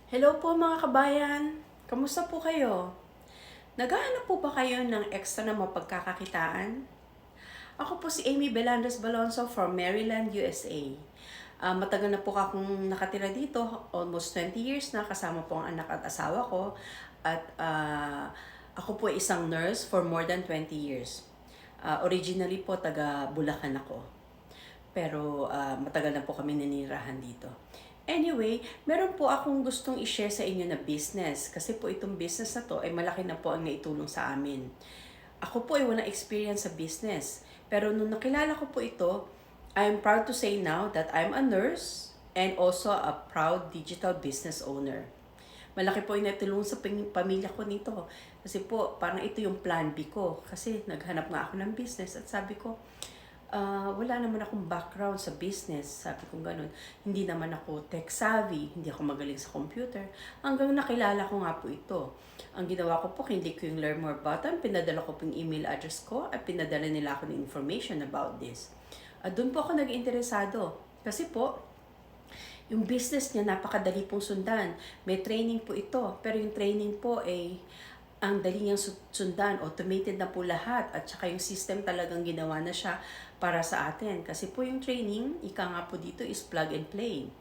Hello po mga kabayan! Kamusta po kayo? Naghahanap po ba kayo ng extra na mapagkakakitaan? Ako po si Amy Belandres Balonzo from Maryland, USA. Matagal na po akong nakatira dito, almost 20 years na, kasama po ang anak at asawa ko. At ako po ay isang nurse for more than 20 years. Originally po, taga Bulacan ako. Pero matagal na po kami nanirahan dito. Anyway, meron po akong gustong i-share sa inyo na business. Kasi po itong business na to ay malaki na po ang naitulong sa amin. Ako po ay walang experience sa business. Pero nung nakilala ko po ito, I'm proud to say now that I'm a nurse and also a proud digital business owner. Malaki po yung natulong sa pamilya ko nito. Kasi po, parang ito yung plan B ko. Kasi naghanap nga ako ng business at sabi ko, wala naman akong background sa business. Sabi ko ganun. Hindi naman ako tech savvy, hindi ako magaling sa computer. Hanggang nakilala ko nga po ito. Ang ginawa ko po, click ko yung learn more button, pinadala ko po yung email address ko, at pinadala nila ako ng information about this. At doon po ako nag-interesado. Kasi po, yung business niya napakadali pong sundan. May training po ito, pero yung training po ay ang dali niyang sundan, automated na po lahat, at saka yung system talagang ginawa na siya para sa atin. Kasi po yung training, ika nga po dito is plug and play.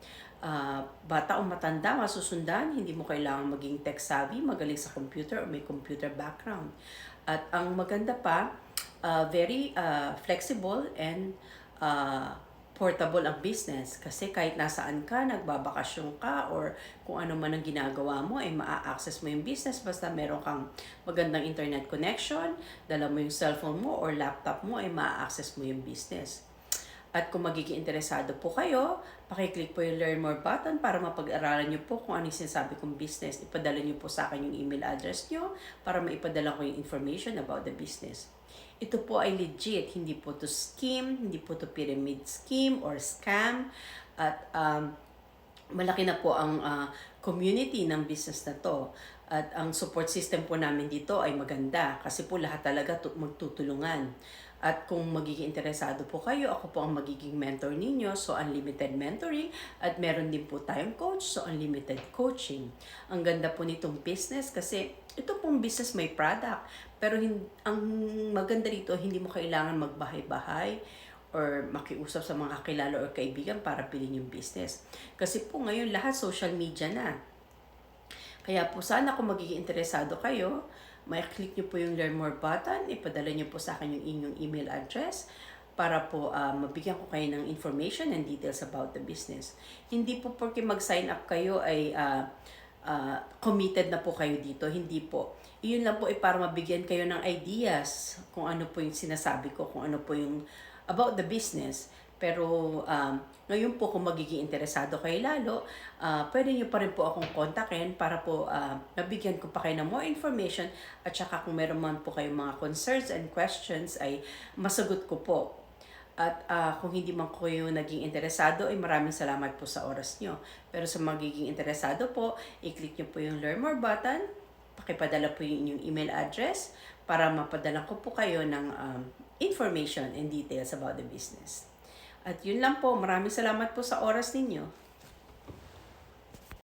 Bata o matanda, masusundan, hindi mo kailangan maging tech savvy, magaling sa computer o may computer background. At ang maganda pa, very flexible and portable ang business kasi kahit nasaan ka, nagbabakasyon ka or kung ano man ang ginagawa mo ay maa-access mo yung business basta meron kang magandang internet connection, dala mo yung cellphone mo or laptop mo ay maa-access mo yung business. At kung magiging interesado po kayo, pakiclick po yung learn more button para mapag-aralan nyo po kung ano yung sinasabi kong business. Ipadala nyo po sa akin yung email address nyo para maipadala ko yung information about the business. Ito po ay legit, hindi po to scheme, hindi po to pyramid scheme or scam. At malaki na po ang community ng business na to. At ang support system po namin dito ay maganda kasi po lahat talaga magtutulungan. At kung magiging interesado po kayo, ako po ang magiging mentor ninyo. So, unlimited mentoring. At meron din po tayong coach. So, unlimited coaching. Ang ganda po nitong business kasi ito pong business may product. Pero ang maganda dito, hindi mo kailangan magbahay-bahay or makiusap sa mga kakilala or kaibigan para pilin yung business. Kasi po ngayon lahat social media na. Kaya po sana kung magiging interesado kayo, may click nyo po yung learn more button, ipadala nyo po sa akin yung inyong email address para po mabigyan ko kayo ng information and details about the business. Hindi po porque mag-sign up kayo ay committed na po kayo dito. Hindi po. Iyon lang po ay para mabigyan kayo ng ideas kung ano po yung sinasabi ko, kung ano po yung about the business. Pero ngayon po kung magiging interesado kayo lalo, pwede nyo pa rin po akong kontakin para po nabigyan ko pa kayo ng more information at saka kung meron man po kayong mga concerns and questions ay masagot ko po. At kung hindi man kayo naging interesado, ay maraming salamat po sa oras nyo. Pero sa magiging interesado po, i-click nyo po yung learn more button, pakipadala po yung inyong email address para mapadala ko po kayo ng information and details about the business. At yun lang po, maraming salamat po sa oras ninyo.